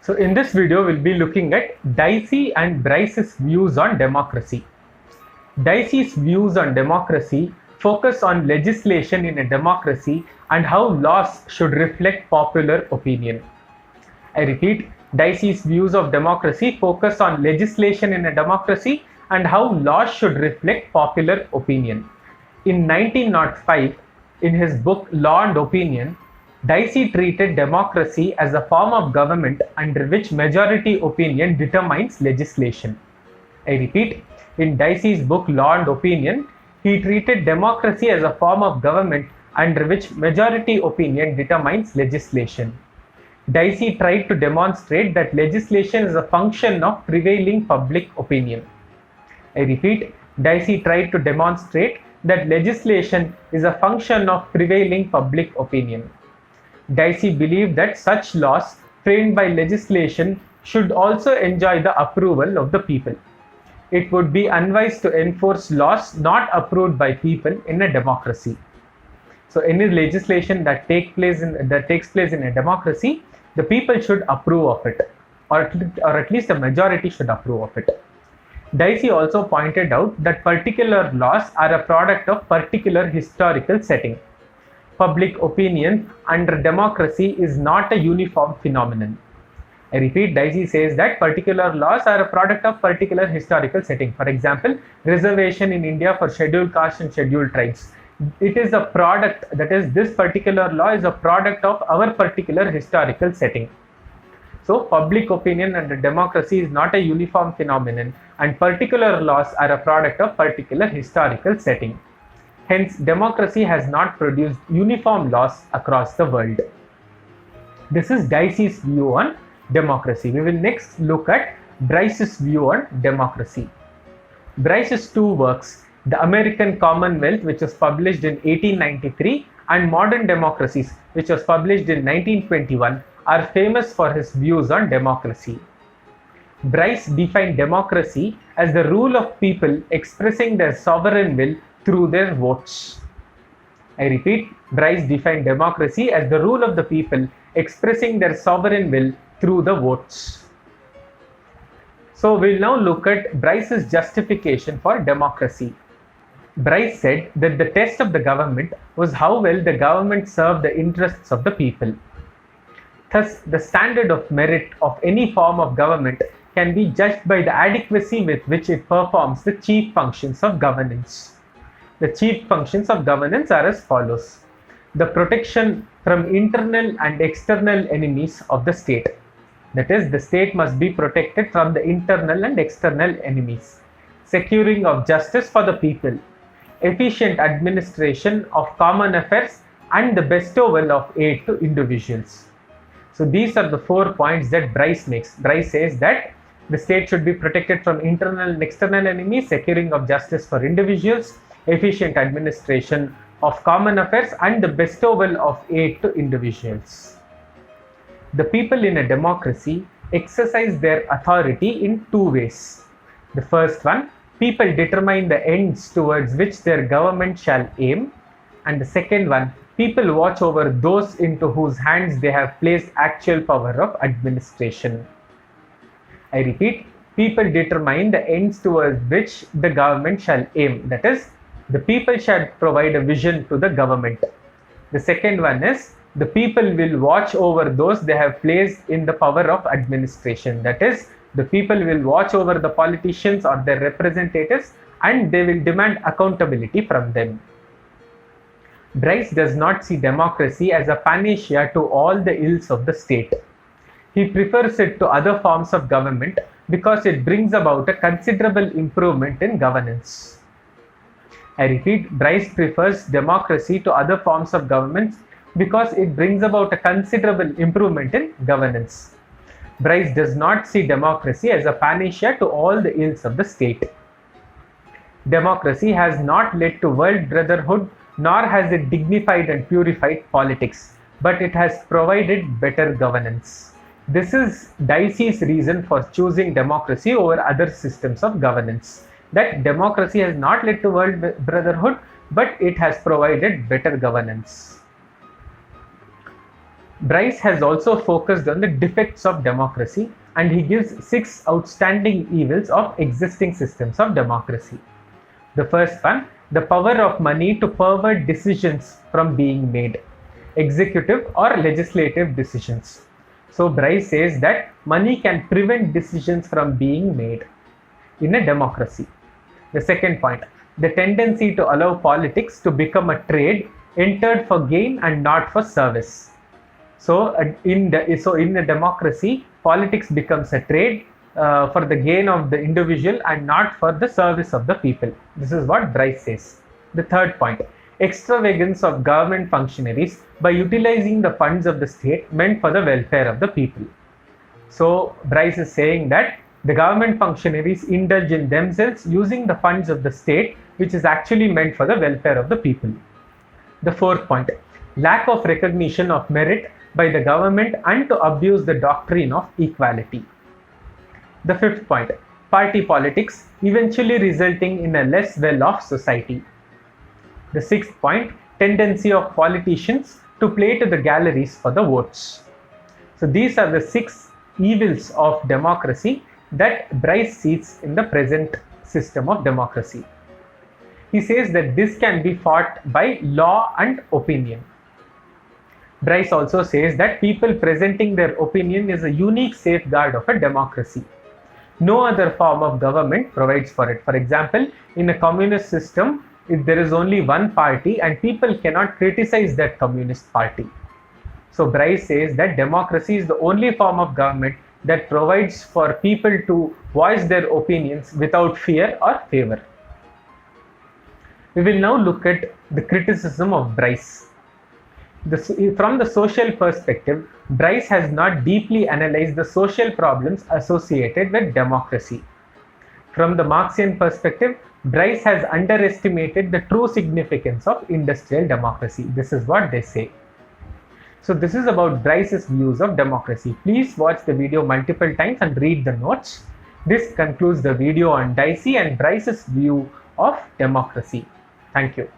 So in this video, we'll be looking at Dicey and Bryce's views on democracy. Dicey's views on democracy focus on legislation in a democracy and how laws should reflect popular opinion. I repeat, Dicey's views of democracy focus on legislation in a democracy and how laws should reflect popular opinion. In 1905, in his book Law and Opinion, Dicey treated democracy as a form of government under which majority opinion determines legislation. I repeat, in Dicey's book Law and Opinion, he treated democracy as a form of government under which majority opinion determines legislation. Dicey tried to demonstrate that legislation is a function of prevailing public opinion. I repeat, Dicey tried to demonstrate that legislation is a function of prevailing public opinion. Dicey believed that such laws framed by legislation should also enjoy the approval of the people. It would be unwise to enforce laws not approved by people in a democracy. So any legislation that takes place in a democracy, the people should approve of it, or at least a majority should approve of it. Dicey also pointed out that particular laws are a product of particular historical setting. Public opinion under democracy is not a uniform phenomenon. I repeat, Dicey says that particular laws are a product of particular historical setting. For example, reservation in India for scheduled castes and scheduled tribes. It is a product, that is, this particular law is a product of our particular historical setting. So, public opinion under democracy is not a uniform phenomenon, and particular laws are a product of particular historical setting. Hence, democracy has not produced uniform laws across the world. This is Dicey's view on democracy. We will next look at Bryce's view on democracy. Bryce's two works, The American Commonwealth, which was published in 1893, and Modern Democracies, which was published in 1921, are famous for his views on democracy. Bryce defined democracy as the rule of people expressing their sovereign will through their votes. I repeat, Bryce defined democracy as the rule of the people expressing their sovereign will through the votes. So we'll now look at Bryce's justification for democracy. Bryce said that the test of the government was how well the government served the interests of the people. Thus, the standard of merit of any form of government can be judged by the adequacy with which it performs the chief functions of governance. The chief functions of governance are as follows: the protection from internal and external enemies of the state. That is, the state must be protected from the internal and external enemies. Securing of justice for the people. Efficient administration of common affairs and the bestowal of aid to individuals. So these are the 4 points that Bryce makes. Bryce says that the state should be protected from internal and external enemies, securing of justice for individuals, efficient administration of common affairs, and the bestowal of aid to individuals. The people in a democracy exercise their authority in two ways. The first one, people determine the ends towards which their government shall aim, and the second one, people watch over those into whose hands they have placed actual power of administration. I repeat, people determine the ends towards which the government shall aim. That is, the people shall provide a vision to the government. The second one is, the people will watch over those they have placed in the power of administration. That is, the people will watch over the politicians or their representatives, and they will demand accountability from them. Bryce does not see democracy as a panacea to all the ills of the state. He prefers it to other forms of government because it brings about a considerable improvement in governance. I repeat, Bryce prefers democracy to other forms of government because it brings about a considerable improvement in governance. Bryce does not see democracy as a panacea to all the ills of the state. Democracy has not led to world brotherhood, nor has it dignified and purified politics, but it has provided better governance. This is Dicey's reason for choosing democracy over other systems of governance. That democracy has not led to world brotherhood, but it has provided better governance. Bryce has also focused on the defects of democracy, and he gives 6 outstanding evils of existing systems of democracy. The first one, the power of money to pervert decisions from being made, executive or legislative decisions. So Bryce says that money can prevent decisions from being made in a democracy. The second point, the tendency to allow politics to become a trade entered for gain and not for service. So in a democracy, politics becomes a trade for the gain of the individual and not for the service of the people. This is what Bryce says. The third point, extravagance of government functionaries by utilizing the funds of the state meant for the welfare of the people. So Bryce is saying that the government functionaries indulge in themselves using the funds of the state, which is actually meant for the welfare of the people. The fourth point, lack of recognition of merit by the government and to abuse the doctrine of equality. The fifth point, party politics eventually resulting in a less well-off society. The sixth point, tendency of politicians to play to the galleries for the votes. So these are the 6 evils of democracy that Bryce sees in the present system of democracy. He says that this can be fought by law and opinion. Bryce also says that people presenting their opinion is a unique safeguard of a democracy. No other form of government provides for it. For example, in a communist system, if there is only one party and people cannot criticize that communist party. So Bryce says that democracy is the only form of government that provides for people to voice their opinions without fear or favor. We will now look at the criticism of Bryce. From the social perspective, Bryce has not deeply analyzed the social problems associated with democracy. From the Marxian perspective, Bryce has underestimated the true significance of industrial democracy. This is what they say. So this is about Bryce's views of democracy. Please watch the video multiple times and read the notes. This concludes the video on Dicey and Bryce's view of democracy. Thank you.